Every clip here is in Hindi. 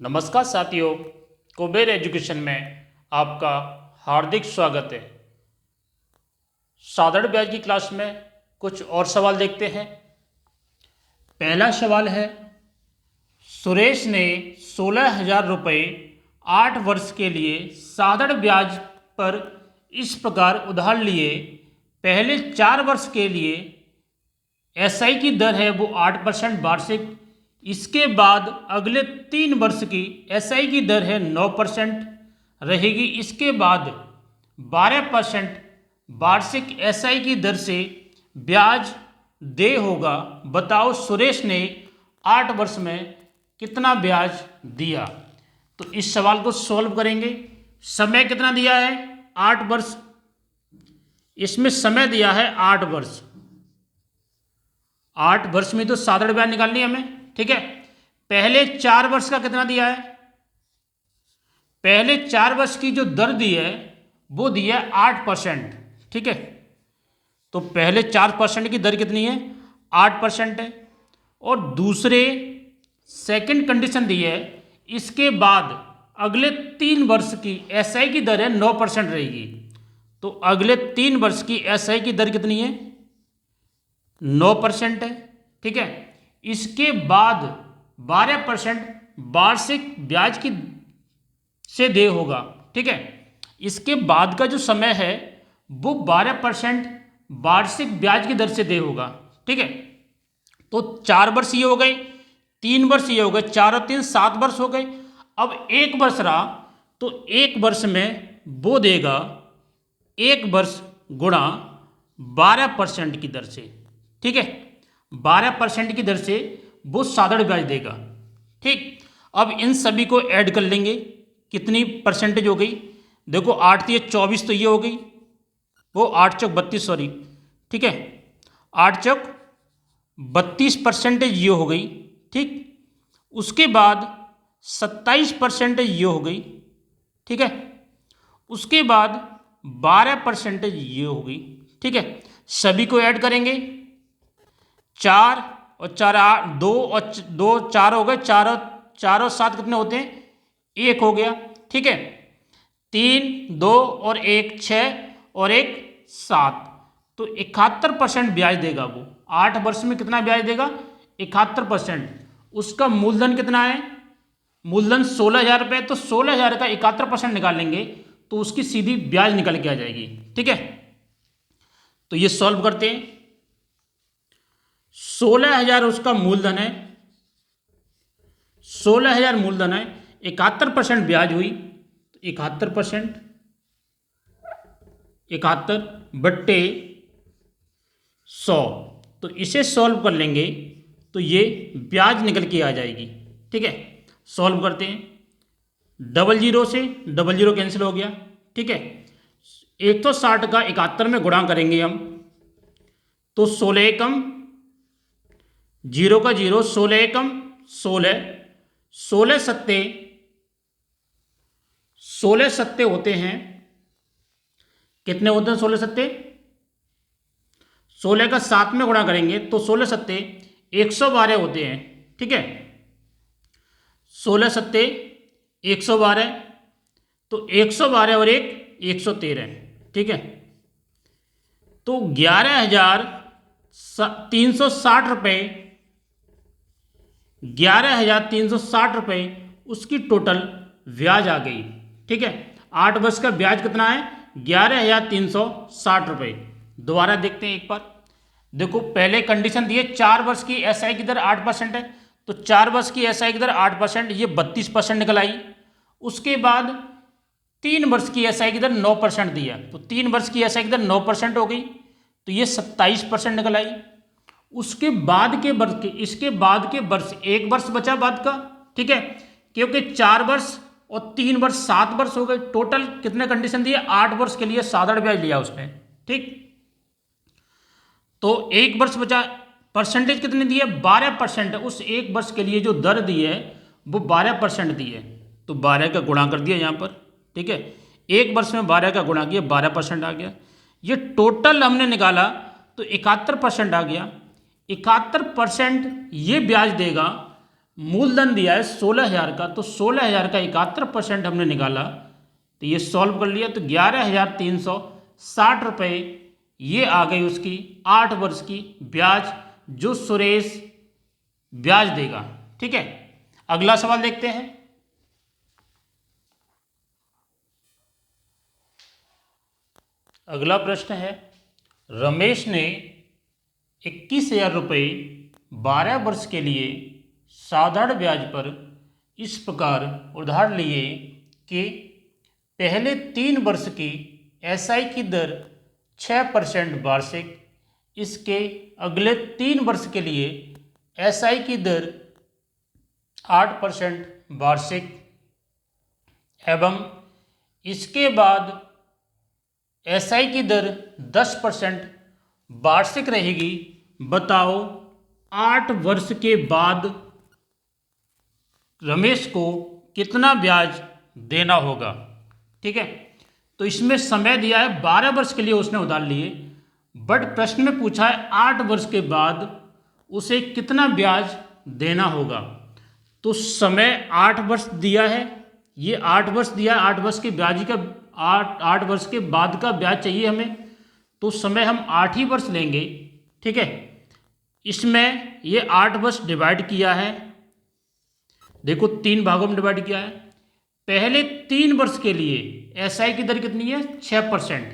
नमस्कार साथियों, कुबेर एजुकेशन में आपका हार्दिक स्वागत है। साधारण ब्याज की क्लास में कुछ और सवाल देखते हैं। पहला सवाल है, सुरेश ने 16,000 रुपये 8 वर्ष के लिए साधारण ब्याज पर इस प्रकार उधार लिए। पहले 4 वर्ष के लिए एसआई की दर है वो 8% वार्षिक। इसके बाद अगले 3 वर्ष की एसआई की दर है 9% रहेगी। इसके बाद 12% वार्षिक एसआई की दर से ब्याज दे होगा। बताओ सुरेश ने 8 वर्ष में कितना ब्याज दिया। तो इस सवाल को सॉल्व करेंगे। समय कितना दिया है? 8 वर्ष। इसमें समय दिया है 8 वर्ष। 8 वर्ष में तो साधारण ब्याज निकालनी है हमें, ठीक है। पहले 4 वर्ष का कितना दिया है? पहले 4 वर्ष की जो दर दी है वो दी है 8%, ठीक है। तो पहले 4% की दर कितनी है? 8% है। और दूसरे सेकंड कंडीशन दी है, इसके बाद अगले 3 वर्ष की एसआई की दर है 9% रहेगी। तो अगले 3 वर्ष की एसआई की दर कितनी है? 9% है, ठीक है। इसके बाद 12% वार्षिक ब्याज की से दे होगा, ठीक है। इसके बाद का जो समय है वो 12% वार्षिक ब्याज की दर से दे होगा, ठीक है। तो 4 वर्ष ये हो गए, 3 वर्ष ये हो गए, 4 और 3 7 वर्ष हो गए। अब 1 वर्ष रहा, तो 1 वर्ष में वो देगा 1 वर्ष गुणा 12% की दर से, ठीक है। 12% की दर से वो साधारण ब्याज देगा, ठीक। अब इन सभी को ऐड कर लेंगे। कितनी परसेंटेज हो गई? देखो 8 थी 24, तो ये हो गई वो 8 चौक 32, सॉरी, ठीक है। 8 चौक 32% ये हो गई, ठीक। उसके बाद 27% ये हो गई, ठीक है। उसके बाद 12% ये हो गई, ठीक है। सभी को ऐड करेंगे। 4 और 4 8, 2 और 2 4 हो गए। 4 और 7 कितने होते हैं? 1 हो गया, ठीक है। 3 2 और 1 6 और 1 7। तो 71% ब्याज देगा वो। 8 वर्ष में कितना ब्याज देगा? 71%। उसका मूलधन कितना है? मूलधन 16,000 रुपये। तो 16,000 का 71% निकालेंगे तो उसकी सीधी ब्याज निकल के आ जाएगी, ठीक है। तो ये सॉल्व करते हैं। 16,000 उसका मूलधन है, 16,000 मूलधन है, 71% ब्याज हुई। 71%, 71 बट्टे 100। तो इसे सॉल्व कर लेंगे तो ये ब्याज निकल के आ जाएगी, ठीक है। सॉल्व करते हैं। 00 से 00 कैंसिल हो गया, ठीक है। 160 का 71 में गुणा करेंगे हम, तो 16 एकम, 0 का 0, 16 एकम 16, 16 सत्ते, 16 सत्ते होते हैं। कितने होते हैं 16 सत्ते? 16 का 7 में गुणा करेंगे तो 16 सत्ते 112 होते हैं, ठीक है। 16 सत्ते 112, तो 112 और 1 113, ठीक है। तो 11,360 रुपये, 11,360 रुपये उसकी टोटल ब्याज आ गई, ठीक है। 8 वर्ष का ब्याज कितना है? 11,360 रुपये। दोबारा देखते हैं एक बार। देखो पहले कंडीशन दी है 4 वर्ष की एसआई की दर 8% है। तो 4 वर्ष की एसआई की दर 8%, ये 32% निकल आई। उसके बाद 3 वर्ष की एसआई की दर 9% दिया, तो 3 वर्ष की एसआई की दर 9% हो गई, तो ये 27% निकल आई। उसके बाद के वर्ष के, इसके बाद के वर्ष 1 वर्ष बचा बाद का, ठीक है। क्योंकि 4 वर्ष और 3 वर्ष 7 वर्ष हो गए। टोटल कितने कंडीशन दिए? 8 वर्ष के लिए साधारण ब्याज लिया उसने, ठीक। तो 1 वर्ष बचा। परसेंटेज कितनी दी है? 12% है। उस 1 वर्ष के लिए जो दर दी है वो 12% दी है, तो 12 का गुणा कर दिया यहाँ पर, ठीक है। 1 वर्ष में 12 का गुणा किया, 12% आ गया। ये टोटल हमने निकाला तो 71% आ गया। 71% ये ब्याज देगा मूलधन दिया है 16,000 का, तो 16,000 का 71% हमने निकाला, तो ये सॉल्व कर लिया, तो 11,360 रुपये ये आ गई उसकी 8 वर्ष की ब्याज, जो सुरेश ब्याज देगा। ठीक है, अगला सवाल देखते हैं। अगला प्रश्न है, रमेश ने 21,000 रुपये 12 वर्ष के लिए साधारण ब्याज पर इस प्रकार उधार लिए कि पहले 3 वर्ष की एसआई की दर 6% वार्षिक, इसके अगले 3 वर्ष के लिए एसआई की दर 8% वार्षिक, एवं इसके बाद एसआई की दर 10% वार्षिक रहेगी। बताओ 8 वर्ष के बाद रमेश को कितना ब्याज देना होगा। ठीक है, तो इसमें समय दिया है 12 वर्ष के लिए उसने उधार लिए, बट प्रश्न में पूछा है 8 वर्ष के बाद उसे कितना ब्याज देना होगा। तो समय 8 वर्ष दिया है, ये 8 वर्ष दिया है, 8 वर्ष के ब्याज का 8 वर्ष के बाद का ब्याज चाहिए हमें, तो समय हम 8 ही वर्ष लेंगे। ठीक है, इसमें ये 8 वर्ष डिवाइड किया है, देखो 3 भागों में डिवाइड किया है। पहले 3 वर्ष के लिए एसआई की दर कितनी है 6%,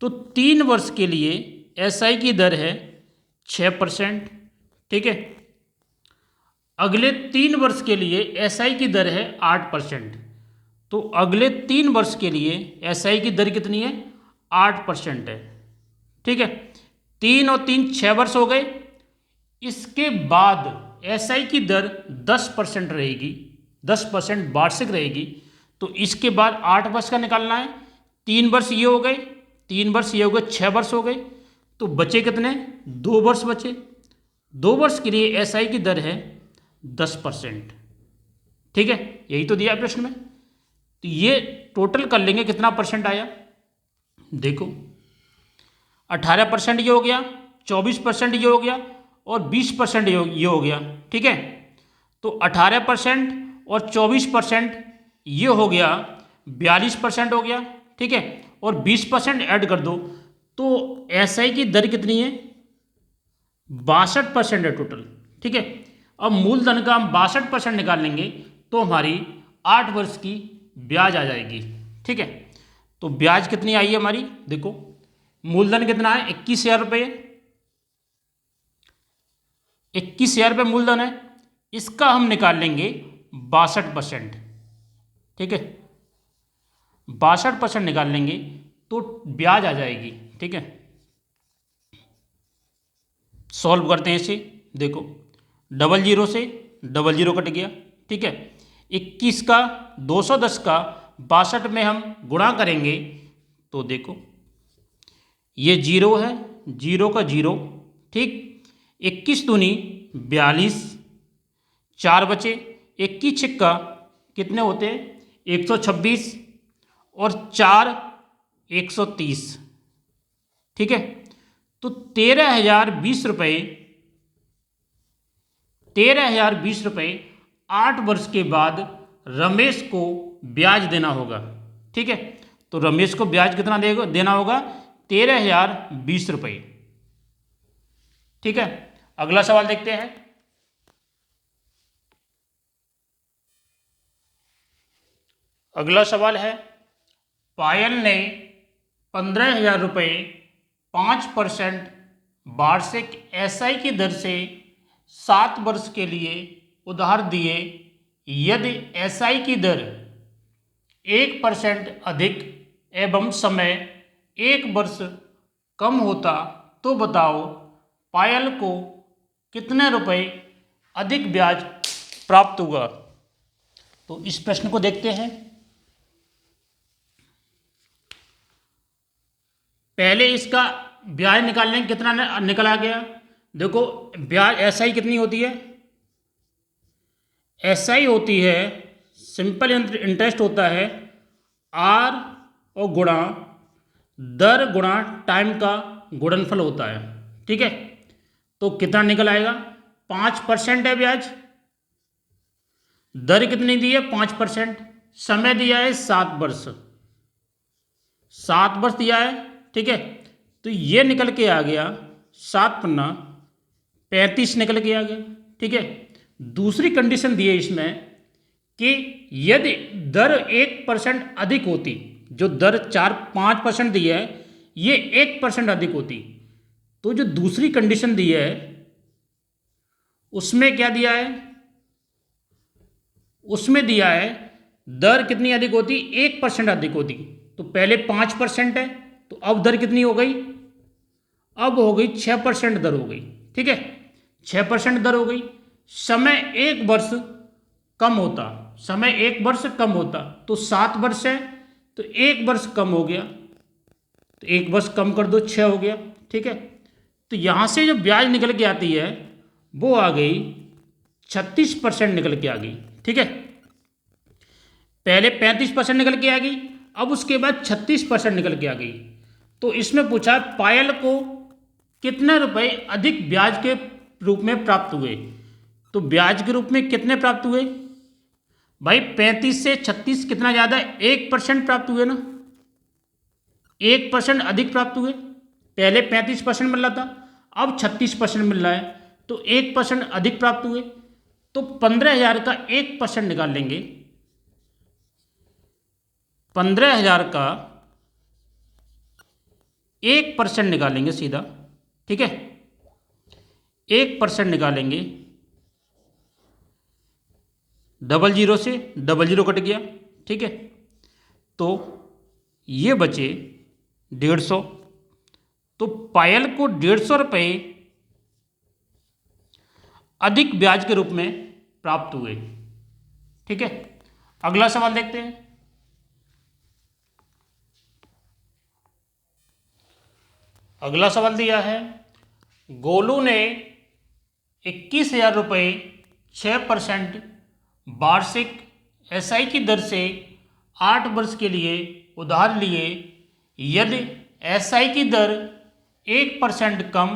तो 3 वर्ष के लिए एसआई की दर है 6%। ठीक है, अगले 3 वर्ष के लिए एसआई की दर है 8%, तो अगले 3 वर्ष के लिए एसआई की दर कितनी है 8% है। ठीक है, 3 और 3 6 वर्ष हो गए। इसके बाद एसआई की दर 10% रहेगी, 10% वार्षिक रहेगी, तो इसके बाद 8 वर्ष का निकालना है। 3 वर्ष ये हो गए, 3 वर्ष ये हो गए, 6 वर्ष हो गए, तो बचे कितने 2 वर्ष बचे। 2 वर्ष के लिए एसआई की दर है 10%। ठीक है, यही तो दिया प्रश्न में, तो ये टोटल कर लेंगे कितना परसेंट आया। देखो 18% ये हो गया, 24% ये हो गया, और 20% ये हो गया। ठीक है, तो 18% और 24% ये हो गया 42% हो गया। ठीक है, और 20% ऐड कर दो, तो एसआई की दर कितनी है 62% है टोटल। ठीक है, अब मूलधन का हम 62% निकाल लेंगे, तो हमारी 8 वर्ष की ब्याज आ जाएगी। ठीक है, तो ब्याज कितनी आई है हमारी, देखो मूलधन कितना है 21,000 रुपये, 21,000 रुपये मूलधन है, इसका हम निकाल लेंगे 62%। ठीक है, 62% निकाल लेंगे तो ब्याज आ जाएगी। ठीक है, सॉल्व करते हैं इसे, देखो 00 से 00 कट गया। ठीक है, 21 का 210 का 62 में हम गुणा करेंगे, तो देखो ये 0 है, 0 का 0। ठीक, 21 दूनी 42, 4 बचे, 21 छिक्का कितने होते हैं 126, और 4 130। ठीक है, तो 13,020 रुपये, 13,020 रुपये 8 वर्ष के बाद रमेश को ब्याज देना होगा। ठीक है, तो रमेश को ब्याज कितना देना होगा 13,020 रुपये। ठीक है, अगला सवाल देखते हैं। अगला सवाल है, पायल ने 15,000 रुपये 5% वार्षिक एसआई की दर से 7 वर्ष के लिए उधार दिए। यदि एसआई की दर 1% अधिक एवं समय 1 वर्ष कम होता, तो बताओ पायल को कितने रुपए अधिक ब्याज प्राप्त हुआ। तो इस प्रश्न को देखते हैं। पहले इसका ब्याज निकालने में कितना निकला गया, देखो ब्याज एसआई कितनी होती है, एसआई होती है सिंपल इंटरेस्ट होता है आर और गुणा दर गुणा टाइम का गुणनफल होता है। ठीक है, तो कितना निकल आएगा 5% है ब्याज, दर कितनी दी है 5%, समय दिया है 7 वर्ष, 7 वर्ष दिया है, ठीक है। तो ये निकल के आ गया 7×35 निकल के आ गया, ठीक है। दूसरी कंडीशन दी है इसमें कि यदि दर 1% अधिक होती, जो दर 4-5% दी है ये 1% अधिक होती, तो जो दूसरी कंडीशन दी है उसमें क्या दिया है, उसमें दिया है दर कितनी अधिक होती, 1% अधिक होती। तो पहले 5% है, तो अब दर कितनी हो गई, अब हो गई 6% दर हो गई, ठीक है, 6% दर हो गई। समय 1 वर्ष कम होता, समय 1 वर्ष कम होता, तो 7 वर्ष है, तो 1 वर्ष कम हो गया, तो 1 वर्ष कम कर दो 6 हो गया, ठीक है। तो यहाँ से जो ब्याज निकल के आती है वो आ गई 36% निकल के आ गई, ठीक है। पहले 35% निकल के आ गई, अब उसके बाद 36% निकल के आ गई। तो इसमें पूछा पायल को कितने रुपए अधिक ब्याज के रूप में प्राप्त हुए, तो ब्याज के रूप में कितने प्राप्त हुए भाई, 35 से 36 कितना ज़्यादा, 1% प्राप्त हुए ना, 1% अधिक प्राप्त हुए। पहले 35% मिल रहा था, अब 36% मिल रहा है, तो 1% अधिक प्राप्त हुए। तो 15,000 का 1% निकाल लेंगे, 15,000 का 1% निकालेंगे सीधा, ठीक है, 1% निकालेंगे, 00 से 00 कट गया, ठीक है। तो ये बचे 150, तो पायल को 150 रुपये अधिक ब्याज के रूप में प्राप्त हुए, ठीक है। अगला सवाल देखते हैं। अगला सवाल दिया है, गोलू ने 21,000 रुपये 6% वार्षिक एसआई की दर से 8 वर्ष के लिए उधार लिए। यदि एसआई की दर 1% कम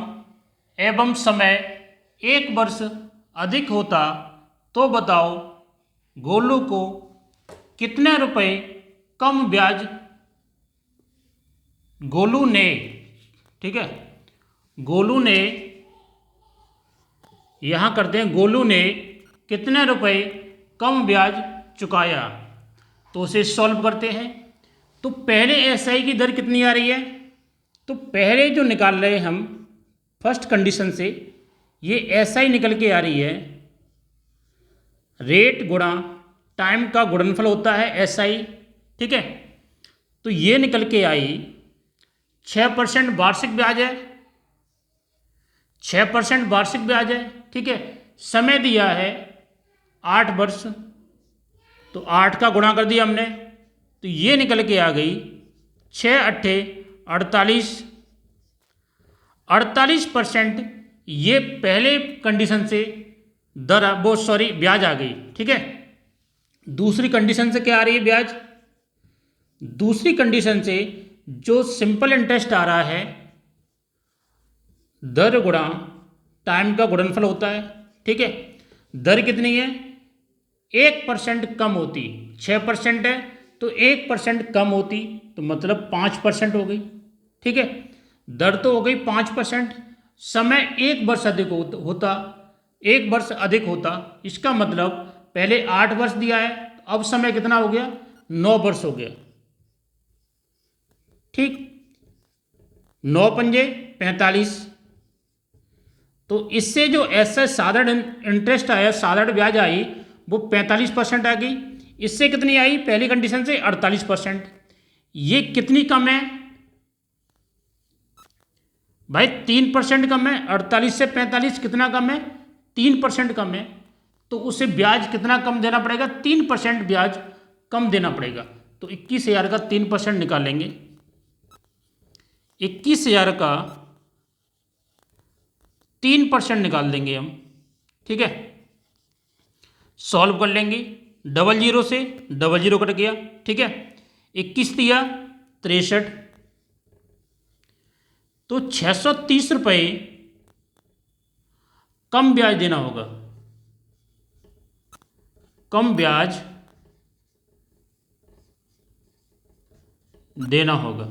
एवं समय 1 वर्ष अधिक होता तो बताओ गोलू को कितने रुपए कम ब्याज, गोलू ने, ठीक है, गोलू ने, यहां करते हैं गोलू ने कितने रुपए कम ब्याज चुकाया। तो उसे सॉल्व करते हैं। तो पहले एसआई की दर कितनी आ रही है, तो पहले जो निकाल रहे हैं हम फर्स्ट कंडीशन से, ये एसआई निकल के आ रही है, रेट गुणा टाइम का गुणनफल होता है एसआई, ठीक है। तो ये निकल के आई 6% वार्षिक ब्याज है, 6% वार्षिक ब्याज है, ठीक है। समय दिया है 8 वर्ष, तो 8 का गुणा कर दिया हमने, तो ये निकल के आ गई 6×8 48, 48% ये पहले कंडीशन से दर वो सॉरी ब्याज आ गई, ठीक है। दूसरी कंडीशन से क्या आ रही है ब्याज, दूसरी कंडीशन से जो सिंपल इंटरेस्ट आ रहा है दर गुणा टाइम का गुणनफल होता है, ठीक है। दर कितनी है, 1% कम होती, 6% है तो 1% कम होती, तो मतलब 5% हो गई, ठीक है। दर तो हो गई 5%, समय 1 वर्ष अधिक होता, 1 वर्ष अधिक होता, इसका मतलब पहले 8 वर्ष दिया है, अब समय कितना हो गया, 9 वर्ष हो गया, ठीक, 9×5 45। तो इससे जो ऐसा साधारण इंटरेस्ट आया, साधारण ब्याज आई, वो 45% आ गई। इससे कितनी आई, पहली कंडीशन से 48%। ये कितनी कम है भाई, 3% कम है, 48 से 45 कितना कम है, 3% कम है। तो उसे ब्याज कितना कम देना पड़ेगा, 3% ब्याज कम देना पड़ेगा। तो 21,000 का 3% निकालेंगे, 21,000 का 3% निकाल देंगे हम, ठीक है। सॉल्व कर लेंगे, 00 से 00 कट गया, ठीक है। 21 दिया 63, तो 630 रुपये कम ब्याज देना होगा, कम ब्याज देना होगा।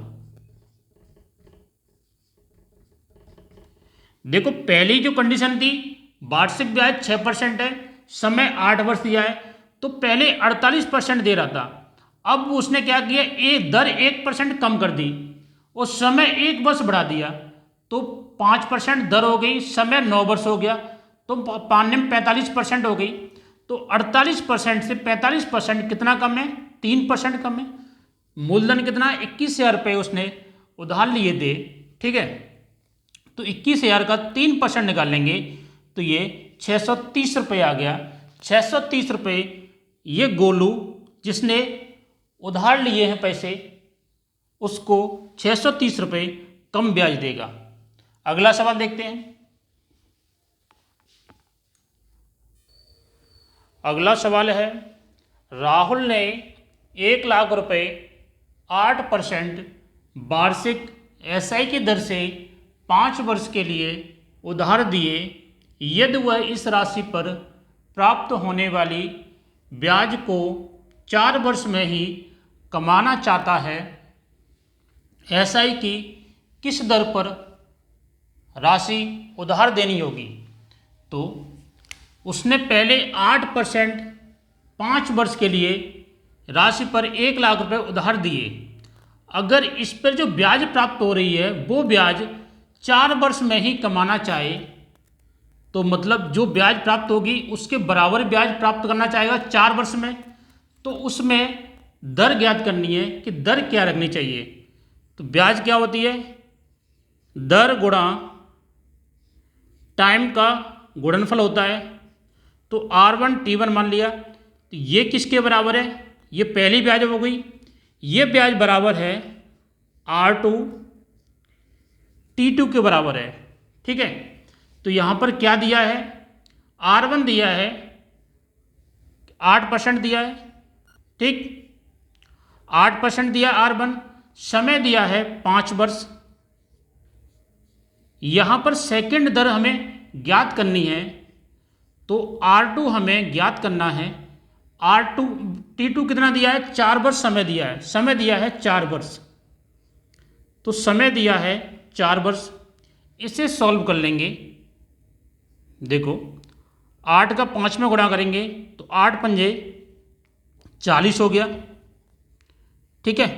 देखो पहली जो कंडीशन थी वार्षिक ब्याज 6% है, समय 8 वर्ष दिया है, तो पहले 48% दे रहा था। अब उसने क्या किया, दर 1% कम कर दी और समय 1 वर्ष बढ़ा दिया, तो 5% दर हो गई, समय 9 वर्ष हो गया, तो पाने में 45% हो गई। तो 48% से 45% कितना कम है, 3% कम है। मूलधन कितना, 21,000 रुपये उसने उधार लिए थे, ठीक है। तो 21,000 का 3% निकालेंगे तो ये 630 रुपये आ गया। 630 रुपये ये गोलू जिसने उधार लिए हैं पैसे, उसको 630 रुपये कम ब्याज देगा। अगला सवाल देखते हैं। अगला सवाल है, राहुल ने 1 लाख रुपए 8% वार्षिक एसआई की दर से 5 वर्ष के लिए उधार दिए। यदि वह इस राशि पर प्राप्त होने वाली ब्याज को 4 वर्ष में ही कमाना चाहता है, एसआई की किस दर पर राशि उधार देनी होगी। तो उसने पहले 8% 5 वर्ष के लिए राशि पर 1 लाख रुपए उधार दिए। अगर इस पर जो ब्याज प्राप्त हो रही है वो ब्याज 4 वर्ष में ही कमाना चाहे, तो मतलब जो ब्याज प्राप्त होगी उसके बराबर ब्याज प्राप्त करना चाहेगा 4 वर्ष में, तो उसमें दर ज्ञात करनी है कि दर क्या रखनी चाहिए। तो ब्याज क्या होती है, दर गुणा टाइम का गुणनफल होता है। तो R1 T1 मान लिया, तो ये किसके बराबर है, ये पहली ब्याज हो गई। ये ब्याज बराबर है R2 T2 के बराबर है, ठीक है। तो यहाँ पर क्या दिया है, R1 दिया है 8% दिया है, ठीक, 8% दिया R1, समय दिया है 5 वर्ष। यहाँ पर सेकंड दर हमें ज्ञात करनी है, तो R2 हमें ज्ञात करना है। R2 T2 कितना दिया है, 4 वर्ष समय दिया है, समय दिया है 4 वर्ष, तो समय दिया है 4 वर्ष। इसे सॉल्व कर लेंगे। देखो 8 का 5 में गुणा करेंगे तो 8 पंजे 40 हो गया, ठीक है।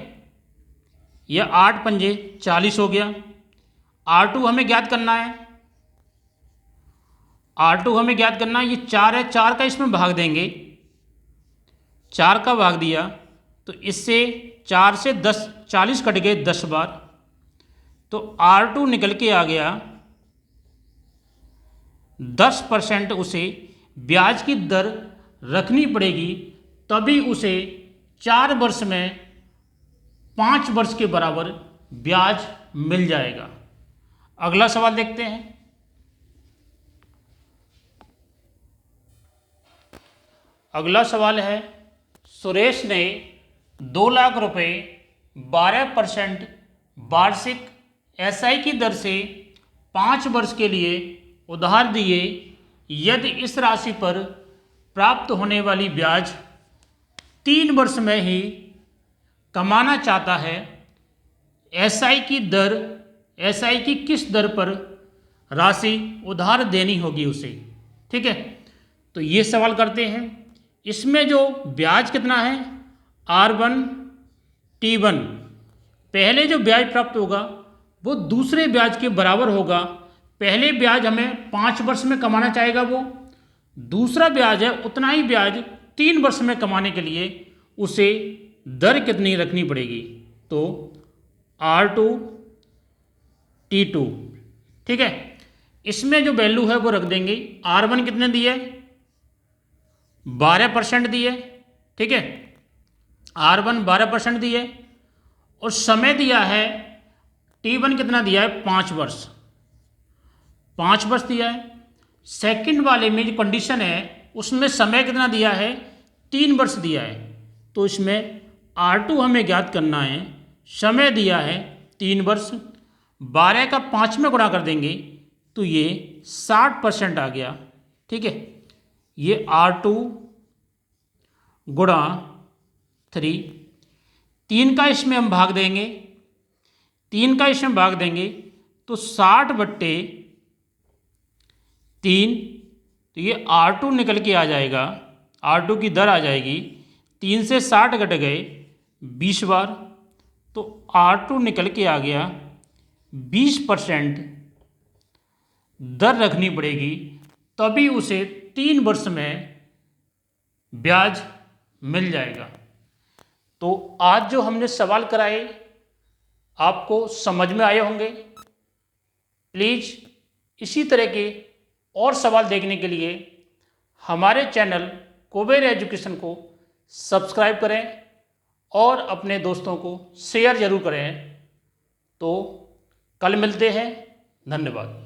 यह 8 पंजे 40 हो गया। R2 हमें ज्ञात करना है, R2 हमें ज्ञात करना है। ये 4 है, 4 का इसमें भाग देंगे, 4 का भाग दिया तो इससे 4 से 10 40 कट गए 10 बार, तो R2 निकल के आ गया 10% उसे ब्याज की दर रखनी पड़ेगी, तभी उसे 4 वर्ष में 5 वर्ष के बराबर ब्याज मिल जाएगा। अगला सवाल देखते हैं। अगला सवाल है, सुरेश ने 2 लाख रुपए 12% वार्षिक एसआई की दर से 5 वर्ष के लिए उधार दिए। यदि इस राशि पर प्राप्त होने वाली ब्याज 3 वर्ष में ही कमाना चाहता है, एसआई की किस दर पर राशि उधार देनी होगी उसे, ठीक है। तो ये सवाल करते हैं। इसमें जो ब्याज कितना है, R1 T1, पहले जो ब्याज प्राप्त होगा वो दूसरे ब्याज के बराबर होगा। पहले ब्याज हमें 5 वर्ष में कमाना चाहेगा, वो दूसरा ब्याज है उतना ही ब्याज 3 वर्ष में कमाने के लिए उसे दर कितनी रखनी पड़ेगी। तो R2 T2, ठीक है। इसमें जो वैल्यू है वो रख देंगे। R1 कितने दिए, 12% दिए, ठीक है। R1 12% दिए और समय दिया है T1 कितना दिया है, 5 वर्ष, 5 वर्ष दिया है। सेकंड वाले में जो कंडीशन है उसमें समय कितना दिया है, 3 वर्ष दिया है। तो इसमें R2 हमें ज्ञात करना है, समय दिया है 3 वर्ष, 12 का 5 में गुणा कर देंगे तो ये 60% आ गया, ठीक है। ये R2 गुणा 3, 3 का इसमें हम भाग देंगे, 3 का इसमें भाग देंगे तो 60/3, तो ये R2 निकल के आ जाएगा, R2 की दर आ जाएगी, 3 से 60 घट गए 20 बार, तो R2 निकल के आ गया 20% दर रखनी पड़ेगी, तभी उसे 3 वर्ष में ब्याज मिल जाएगा। तो आज जो हमने सवाल कराए आपको समझ में आए होंगे। प्लीज़ इसी तरह के और सवाल देखने के लिए हमारे चैनल कुबेर एजुकेशन को सब्सक्राइब करें और अपने दोस्तों को शेयर ज़रूर करें। तो कल मिलते हैं, धन्यवाद।